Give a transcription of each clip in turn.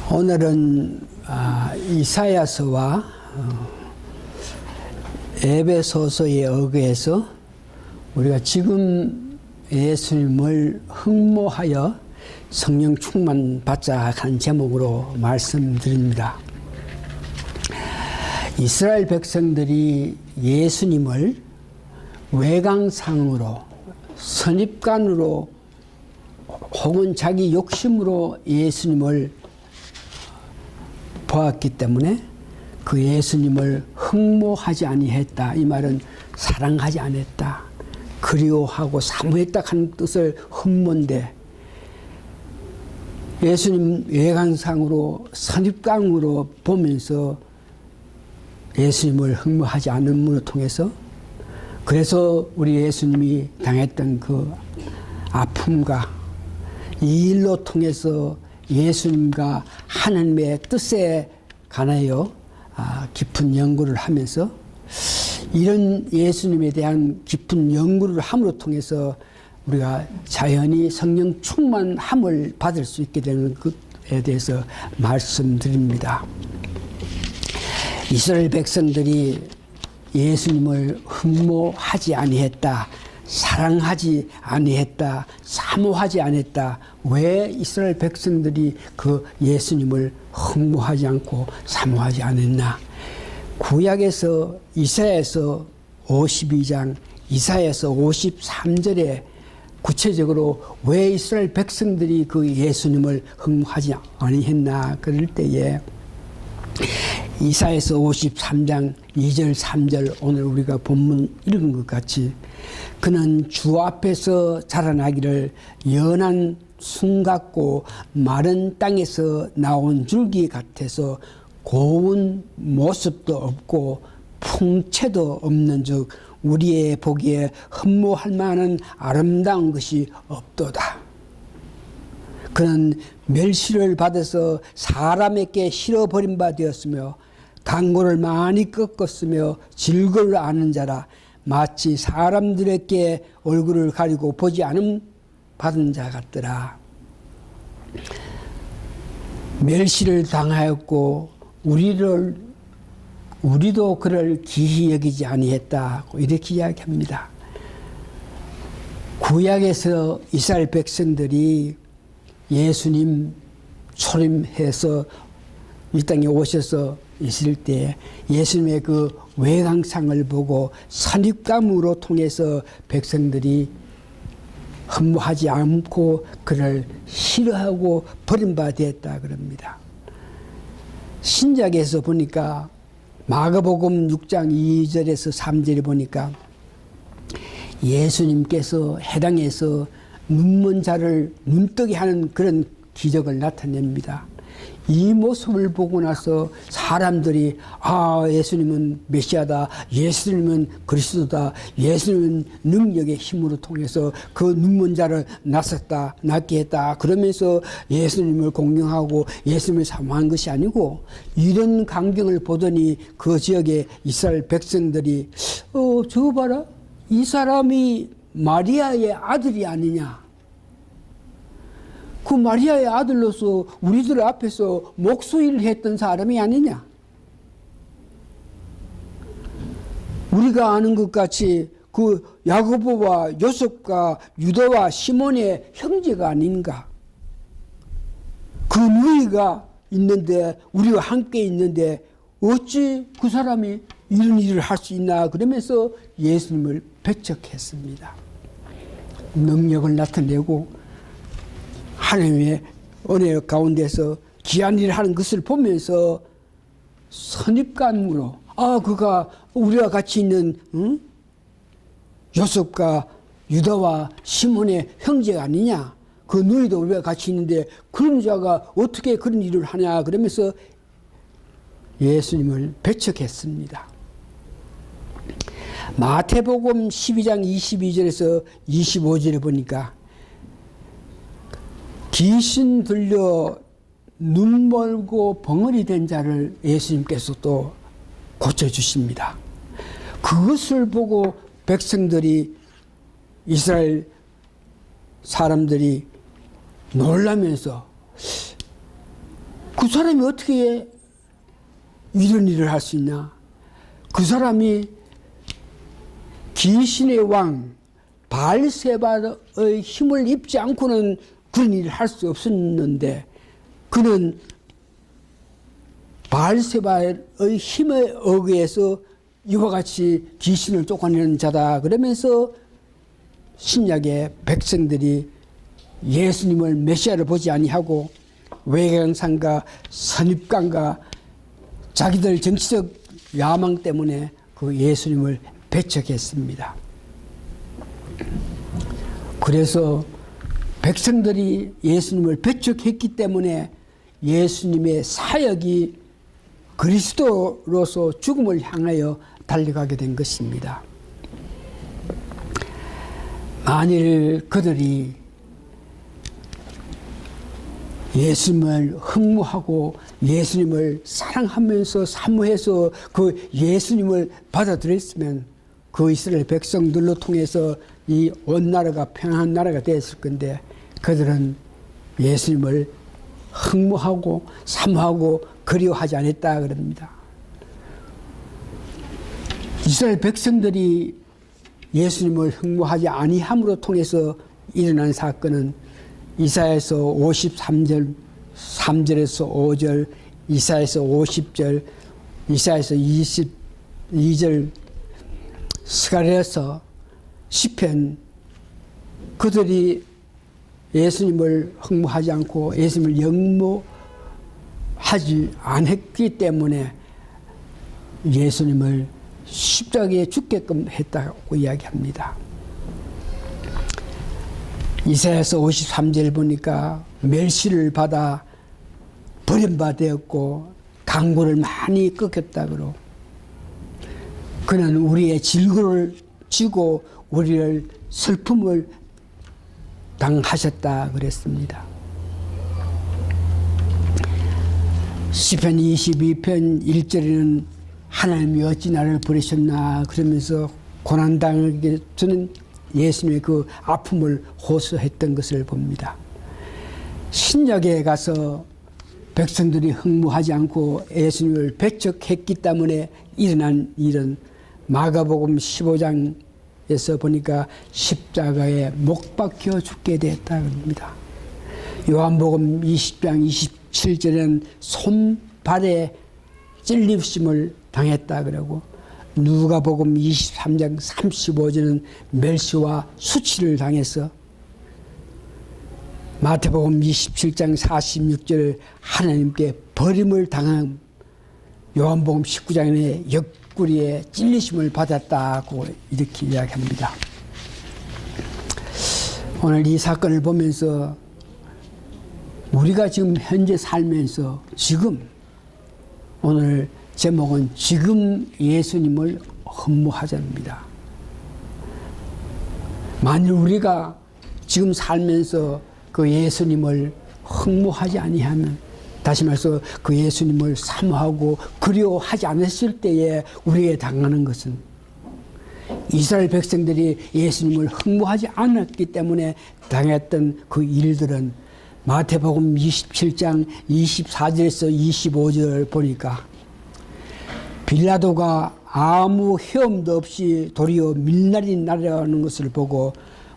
오늘은 이사야서와 에베소서의 어귀에서 우리가 지금 예수님을 흠모하여 성령 충만 받자 한 제목으로 말씀드립니다. 이스라엘 백성들이 예수님을 외관상으로, 선입관으로 혹은 자기 욕심으로 예수님을 보았기 때문에 그 예수님을 흠모하지 아니했다. 이 말은 사랑하지 않았다. 그리워하고 사모했다 하는 뜻을 흠모인데, 예수님 외관상으로 선입관으로 보면서 예수님을 흠모하지 않음으로 통해서, 그래서 우리 예수님이 당했던 그 아픔과 이 일로 통해서 예수님과 하나님의 뜻에 관하여 깊은 연구를 하면서, 이런 예수님에 대한 깊은 연구를 함으로 통해서 우리가 자연히 성령 충만함을 받을 수 있게 되는 것에 대해서 말씀드립니다. 이스라엘 백성들이 예수님을 흠모하지 아니했다, 사랑하지 아니했다, 사모하지 않았다. 왜 이스라엘 백성들이 그 예수님을 흠모하지 않고 사모하지 않았나? 구약에서 이사야서 52장, 이사야서 53절에 구체적으로 왜 이스라엘 백성들이 그 예수님을 흠모하지 아니했나? 그럴 때에 이사야서 53장 2절 3절, 오늘 우리가 본문 읽은 것 같이, 그는 주 앞에서 자라나기를 연한 순 같고 마른 땅에서 나온 줄기 같아서 고운 모습도 없고 풍채도 없는 즉 우리의 보기에 흠모할 만한 아름다운 것이 없도다. 그는 멸시를 받아서 사람에게 실어버린 바 되었으며 강고를 많이 꺾었으며 질거를 아는 자라. 마치 사람들에게 얼굴을 가리고 보지 않음 받은 자 같더라. 멸시를 당하였고 우리도 그를 기히 여기지 아니했다고 이렇게 이야기합니다. 구약에서 이스라엘 백성들이 예수님 초림해서 이 땅에 오셔서 있을 때 예수님의 그 외관상을 보고 선입감으로 통해서 백성들이 흠모하지 않고 그를 싫어하고 버림받아 되었다 그럽니다. 신약에서 보니까 마가복음 6장 2절에서 3절에 보니까 예수님께서 해당에서 눈먼 자를 눈뜨게 하는 그런 기적을 나타냅니다. 이 모습을 보고 나서 사람들이 예수님은 메시아다, 예수님은 그리스도다, 예수님은 능력의 힘으로 통해서 그 눈먼 자를 낫게 했다 그러면서 예수님을 공경하고 예수님을 사모한 것이 아니고, 이런 광경을 보더니 그 지역의 이스라엘 백성들이 저거 봐라, 이 사람이 마리아의 아들이 아니냐, 그 마리아의 아들로서 우리들 앞에서 목소리를 했던 사람이 아니냐. 우리가 아는 것 같이 그 야고보와 요셉과 유다와 시몬의 형제가 아닌가. 그 누이가 있는데, 우리와 함께 있는데 어찌 그 사람이 이런 일을 할 수 있나 그러면서 예수님을 배척했습니다. 능력을 나타내고 하나님의 은혜 가운데서 귀한 일을 하는 것을 보면서 선입관으로 그가 우리와 같이 있는 요셉과 유다와 시몬의 형제가 아니냐, 그 누이도 우리와 같이 있는데 그런 자가 어떻게 그런 일을 하냐 그러면서 예수님을 배척했습니다. 마태복음 12장 22절에서 25절에 보니까 귀신 들려 눈 멀고 벙어리 된 자를 예수님께서 또 고쳐주십니다. 그것을 보고 백성들이, 이스라엘 사람들이 놀라면서 그 사람이 어떻게 이런 일을 할 수 있나? 그 사람이 귀신의 왕 바알세바의 힘을 입지 않고는 그런 일을 할 수 없었는데, 그는 바알세바의 힘에 의해서 이와 같이 귀신을 쫓아내는 자다 그러면서 신약의 백성들이 예수님을 메시아를 보지 아니하고 외경상과 선입관과 자기들 정치적 야망 때문에 그 예수님을 배척했습니다. 그래서 백성들이 예수님을 배척했기 때문에 예수님의 사역이 그리스도로서 죽음을 향하여 달려가게 된 것입니다. 만일 그들이 예수님을 흠모하고 예수님을 사랑하면서 사모해서 그 예수님을 받아들였으면 그 이스라엘 백성들로 통해서 이 온 나라가 평안한 나라가 되었을 건데, 그들은 예수님을 흠모하고 사모하고 그리워하지 않았다 그럽니다. 이스라엘 백성들이 예수님을 흠모하지 아니함으로 통해서 일어난 사건은 이사야서 53절 3절에서 5절, 이사야서 50절, 이사야서 22절, 스가랴서 시편, 그들이 예수님을 흠모하지 않고 예수님을 영모하지 않았기 때문에 예수님을 십자가에 죽게끔 했다고 이야기합니다. 이사야서 53절 보니까 멸시를 받아 버림받았고 강구를 많이 꺾였다 그러고, 그는 우리의 질고를 지고 우리를 슬픔을 당하셨다 그랬습니다. 시편 22편 1절에는 하나님이 어찌 나를 버리셨나 그러면서 고난당하게 저는 예수님의 그 아픔을 호소했던 것을 봅니다. 신약에 가서 백성들이 흠모하지 않고 예수님을 배척했기 때문에 일어난 일은 마가복음 15장에서 보니까 십자가에 못 박혀 죽게 됐다 그럽니다. 요한복음 20장 27절에는 손발에 찔림심을 당했다 그러고, 누가복음 23장 35절은 멸시와 수치를 당해서, 마태복음 27장 46절 하나님께 버림을 당한, 요한복음 19장에 옆구리에 찔리심을 받았다고 이렇게 이야기합니다. 오늘 이 사건을 보면서 우리가 지금 현재 살면서 지금, 오늘 제목은 지금 예수님을 흠모하자입니다. 만일 우리가 지금 살면서 그 예수님을 흠모하지 아니하면, 다시 말해서 그 예수님을 사모하고 그리워하지 않았을 때에 우리에게 당하는 것은, 이스라엘 백성들이 예수님을 흠모하지 않았기 때문에 당했던 그 일들은 마태복음 27장 24절에서 25절 보니까 빌라도가 아무 헤엄도 없이 도리어 밀날이 날아가는 것을 보고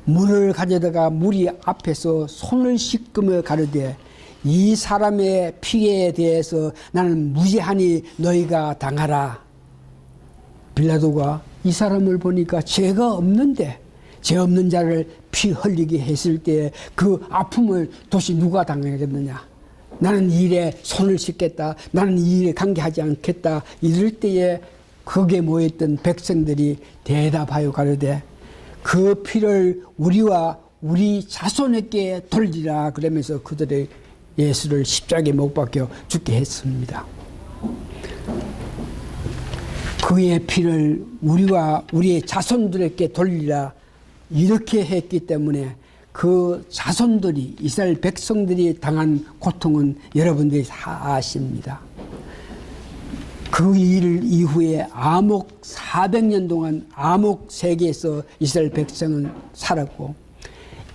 물을 가져다가 무리 앞에서 손을 씻으며 가르되, 이 사람의 피에 대해서 나는 무죄하니 너희가 당하라. 빌라도가 이 사람을 보니까 죄가 없는데 죄 없는 자를 피 흘리게 했을 때 그 아픔을 도대체 누가 당하겠느냐. 나는 이 일에 손을 씻겠다. 나는 이 일에 관계하지 않겠다. 이럴 때에 거기에 모였던 백성들이 대답하여 가로되, 그 피를 우리와 우리 자손에게 돌리라. 그러면서 그들의 예수를 십자가에 못 박혀 죽게 했습니다. 그의 피를 우리와 우리의 자손들에게 돌리라 이렇게 했기 때문에 그 자손들이, 이스라엘 백성들이 당한 고통은 여러분들이 다 아십니다. 그 일 이후에 암흑 400년 동안 암흑 세계에서 이스라엘 백성은 살았고,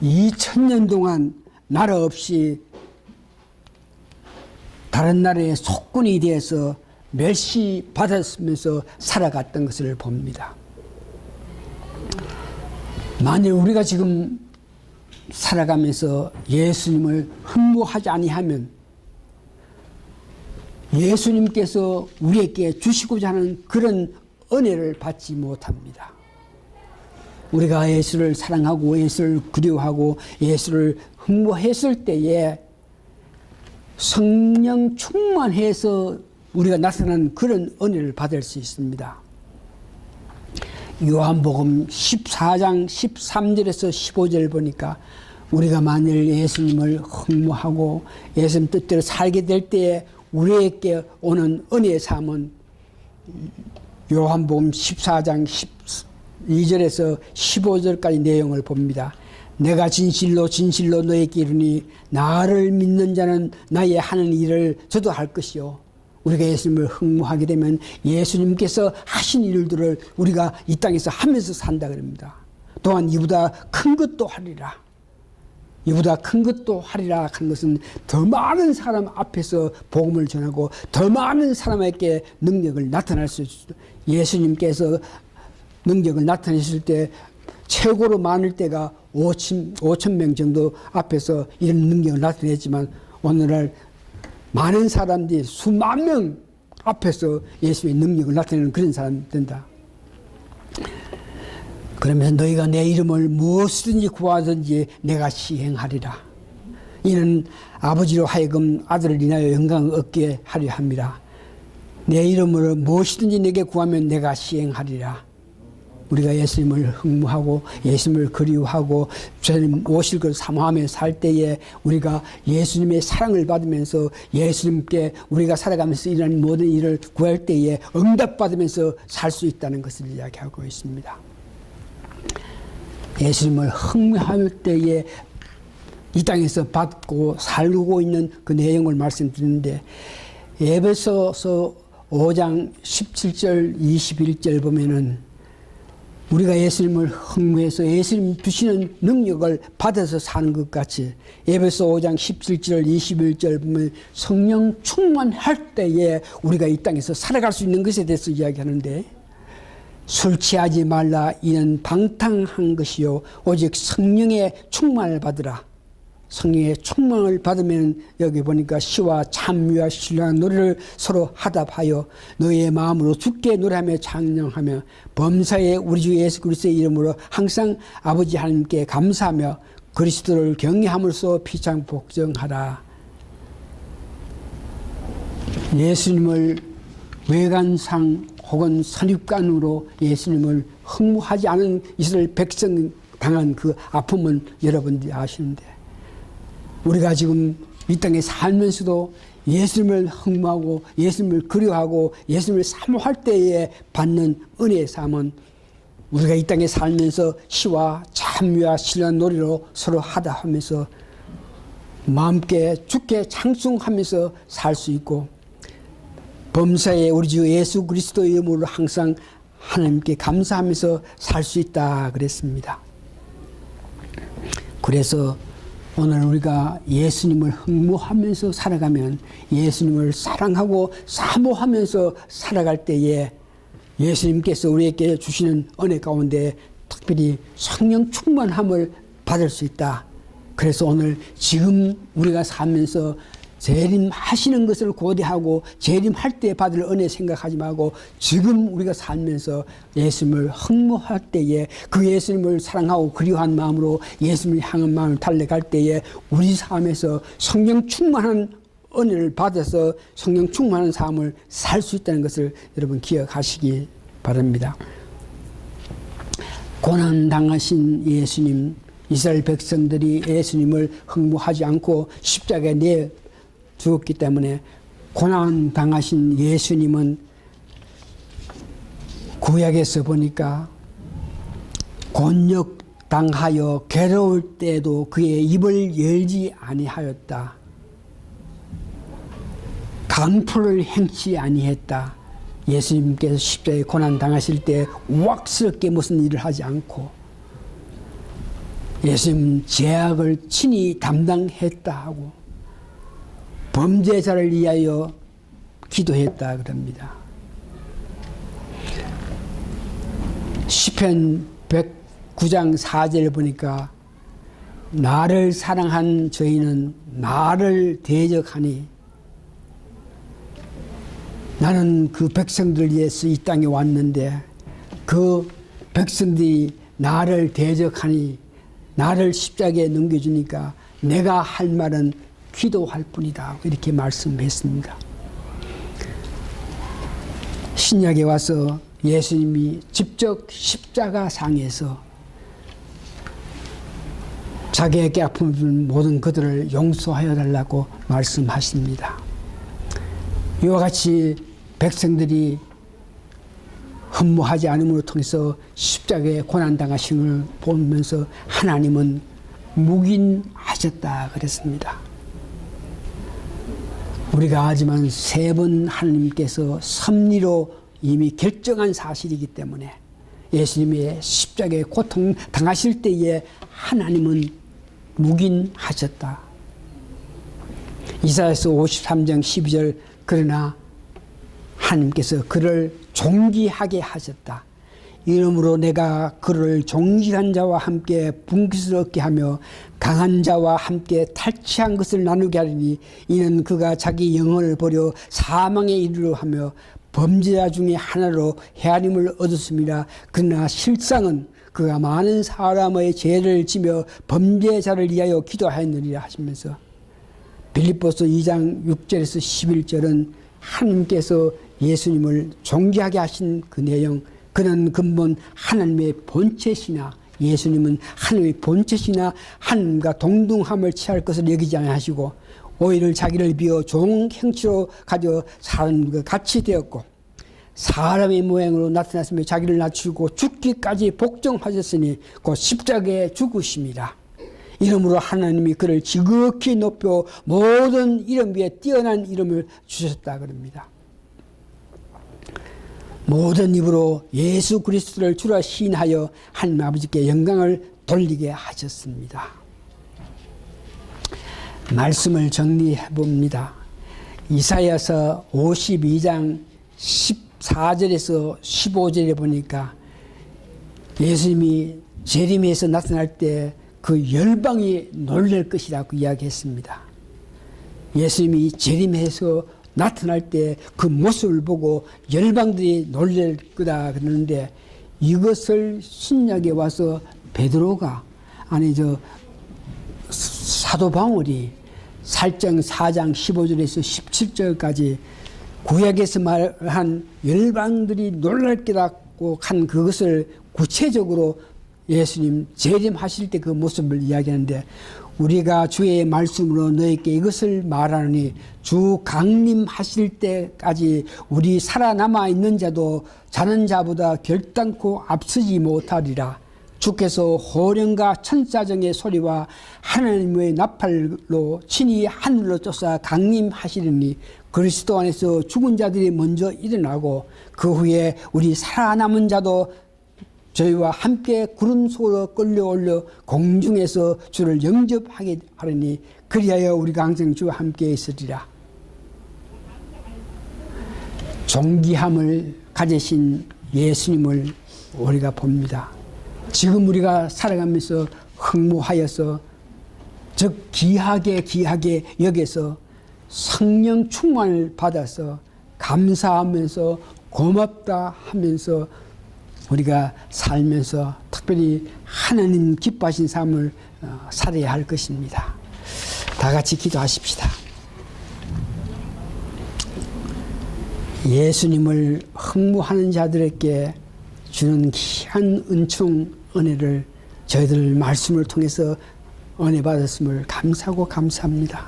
2000년 동안 나라 없이 다른 나라의 속군이 되어서 멸시받았으면서 살아갔던 것을 봅니다. 만일 우리가 지금 살아가면서 예수님을 흠모하지 아니하면 예수님께서 우리에게 주시고자 하는 그런 은혜를 받지 못합니다. 우리가 예수를 사랑하고 예수를 그리워하고 예수를 흠모했을 때에 성령 충만해서 우리가 나타나는 그런 은혜를 받을 수 있습니다. 요한복음 14장 13절에서 15절 보니까 우리가 만일 예수님을 흠모하고 예수님 뜻대로 살게 될 때에 우리에게 오는 은혜의 삶은 요한복음 14장 12절에서 15절까지 내용을 봅니다. 내가 진실로 진실로 너에게 이르니 나를 믿는 자는 나의 하는 일을 저도 할 것이요. 우리가 예수님을 흠모하게 되면 예수님께서 하신 일들을 우리가 이 땅에서 하면서 산다 그럽니다. 또한 이보다 큰 것도 하리라. 이보다 큰 것도 하리라 하는 것은 더 많은 사람 앞에서 복음을 전하고 더 많은 사람에게 능력을 나타낼 수 있습니다. 예수님께서 능력을 나타내실 때 최고로 많을 때가 5천 명 정도 앞에서 이런 능력을 나타냈지만 오늘날 많은 사람들이 수만 명 앞에서 예수의 능력을 나타내는 그런 사람이 된다. 그러면서 너희가 내 이름을 무엇이든지 구하든지 내가 시행하리라. 이는 아버지로 하여금 아들을 인하여 영광을 얻게 하려 합니다. 내 이름으로 무엇이든지 내게 구하면 내가 시행하리라. 우리가 예수님을 흠모하고 예수님을 그리워하고 주님 오실 것을 사모하며 살 때에 우리가 예수님의 사랑을 받으면서 예수님께 우리가 살아가면서 일하는 모든 일을 구할 때에 응답받으면서 살 수 있다는 것을 이야기하고 있습니다. 예수님을 흠모할 때에 이 땅에서 받고 살고 있는 그 내용을 말씀드리는데 에베소서 5장 17절 21절 보면은 우리가 예수님을 흠모해서 예수님 주시는 능력을 받아서 사는 것 같이 에베소 5장 17절 21절 보면 성령 충만할 때에 우리가 이 땅에서 살아갈 수 있는 것에 대해서 이야기하는데 술 취하지 말라 이는 방탕한 것이요 오직 성령의 충만을 받으라. 성령의 충만을 받으면 여기 보니까 시와 찬미와 신령한 노래를 서로 하답하여 너희의 마음으로 주께 노래하며 찬양하며 범사에 우리 주 예수 그리스도의 이름으로 항상 아버지 하나님께 감사하며 그리스도를 경외함으로써 피창 복종하라. 예수님을 외관상 혹은 선입관으로 예수님을 흠모하지 않은 이스라엘 백성 당한 그 아픔은 여러분들이 아시는데 우리가 지금 이 땅에 살면서도 예수님을 흠모하고 예수님을 그리워하고 예수님을 사모할 때에 받는 은혜의 삶은 우리가 이 땅에 살면서 시와 찬미와 신령한 노래로 서로 하다하면서 마음께 주께 찬송하면서 살 수 있고 범사에 우리 주 예수 그리스도의 이름으로 항상 하나님께 감사하면서 살 수 있다 그랬습니다. 그래서 오늘 우리가 예수님을 흠모하면서 살아가면 예수님을 사랑하고 사모하면서 살아갈 때에 예수님께서 우리에게 주시는 은혜 가운데 특별히 성령 충만함을 받을 수 있다. 그래서 오늘 지금 우리가 살면서 재림하시는 것을 고대하고 재림할 때 받을 은혜 생각하지 말고 지금 우리가 살면서 예수님을 흠모할 때에 그 예수님을 사랑하고 그리워한 마음으로 예수님을 향한 마음을 달려갈 때에 우리 삶에서 성령 충만한 은혜를 받아서 성령 충만한 삶을 살 수 있다는 것을 여러분 기억하시기 바랍니다. 고난당하신 예수님, 이스라엘 백성들이 예수님을 흠모하지 않고 십자가에 내 죽었기 때문에 고난당하신 예수님은 구약에서 보니까 곤욕당하여 괴로울 때도 그의 입을 열지 아니하였다. 강포를 행치 아니했다. 예수님께서 십자가에 고난당하실 때 우악스럽게 무슨 일을 하지 않고 예수님 죄악을 친히 담당했다 하고 범죄자를 위하여 기도했다 그럽니다. 시편 109장 4절을 보니까 나를 사랑한 저희는 나를 대적하니 나는 그 백성들을 위해서 이 땅에 왔는데 그 백성들이 나를 대적하니 나를 십자가에 넘겨주니까 내가 할 말은 기도할 뿐이다 이렇게 말씀했습니다. 신약에 와서 예수님이 직접 십자가상에서 자기에게 아픔을 준 모든 그들을 용서하여 달라고 말씀하십니다. 이와 같이 백성들이 흠모하지 않음으로 통해서 십자가에 고난당하심을 보면서 하나님은 묵인하셨다 그랬습니다. 우리가 알지만 3번 하나님께서 섭리로 이미 결정한 사실이기 때문에 예수님의 십자가에 고통 당하실 때에 하나님은 묵인하셨다. 이사야서 53장 12절 그러나 하나님께서 그를 존귀하게 하셨다. 이러므로 내가 그를 존귀한 자와 함께 분깃을 얻게 하며 강한 자와 함께 탈취한 것을 나누게 하리니 이는 그가 자기 영혼을 버려 사망에 이르려 하며 범죄자 중에 하나로 헤아림을 얻었습니다. 그러나 실상은 그가 많은 사람의 죄를 지며 범죄자를 위하여 기도하였느니라 하시면서 빌립보서 2장 6절에서 11절은 하나님께서 예수님을 존귀하게 하신 그 내용, 그는 근본 하나님의 본체시나 예수님은 하나님의 본체시나 하나님과 동등함을 취할 것을 여기지 않으시고 오히려 자기를 비워 종 형체로 가져 사람과 같이 되었고 사람의 모양으로 나타났으며 자기를 낮추고 죽기까지 복종하셨으니 곧 십자가에 죽으십니다. 이름으로 하나님이 그를 지극히 높여 모든 이름 위에 뛰어난 이름을 주셨다 그럽니다. 모든 입으로 예수 그리스도를 주라 시인하여 하나님 아버지께 영광을 돌리게 하셨습니다. 말씀을 정리해 봅니다. 이사야서 52장 14절에서 15절에 보니까 예수님이 재림에서 나타날 때 그 열방이 놀랄 것이라고 이야기했습니다. 예수님이 재림해서 나타날 때 그 모습을 보고 열방들이 놀랄 거다 그러는데 이것을 신약에 와서 베드로가 사도 바울이 살정 4장 15절에서 17절까지 구약에서 말한 열방들이 놀랄 거라고 한 그것을 구체적으로 예수님 재림하실 때 그 모습을 이야기하는데 우리가 주의 말씀으로 너에게 이것을 말하노니 주 강림하실 때까지 우리 살아남아 있는 자도 자는 자보다 결단코 앞서지 못하리라. 주께서 호령과 천사정의 소리와 하나님의 나팔로 친히 하늘로 쫓아 강림하시리니 그리스도 안에서 죽은 자들이 먼저 일어나고 그 후에 우리 살아남은 자도 저희와 함께 구름 속으로 끌려올려 공중에서 주를 영접하게 하리니 그리하여 우리가 항상 주와 함께 있으리라. 존귀함을 가지신 예수님을 우리가 봅니다. 지금 우리가 살아가면서 흠모하여서 즉 귀하게 여겨서 성령 충만을 받아서 감사하면서 고맙다 하면서 우리가 살면서 특별히 하나님 기뻐하신 삶을 살아야 할 것입니다. 다 같이 기도하십시다. 예수님을 흠모하는 자들에게 주는 귀한 은총 은혜를 저희들 말씀을 통해서 은혜 받았음을 감사하고 감사합니다.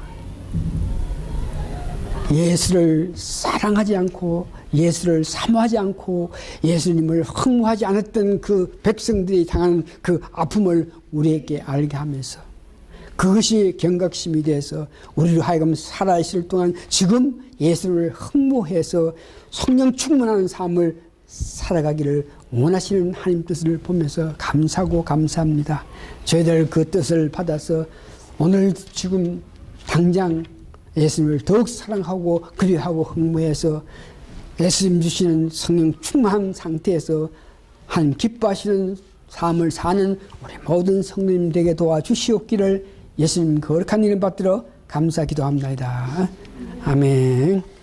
예수를 사랑하지 않고 예수를 사모하지 않고 예수님을 흠모하지 않았던 그 백성들이 당하는 그 아픔을 우리에게 알게 하면서 그것이 경각심이 돼서 우리로 하여금 살아있을 동안 지금 예수를 흠모해서 성령 충만한 삶을 살아가기를 원하시는 하나님 뜻을 보면서 감사하고 감사합니다. 저희들 그 뜻을 받아서 오늘 지금 당장 예수님을 더욱 사랑하고 그리워하고 흠모해서 예수님 주시는 성령 충만한 상태에서 한 기뻐하시는 삶을 사는 우리 모든 성도님 되게 도와주시옵기를 예수님 거룩한 이름 받들어 감사 기도합니다. 아멘.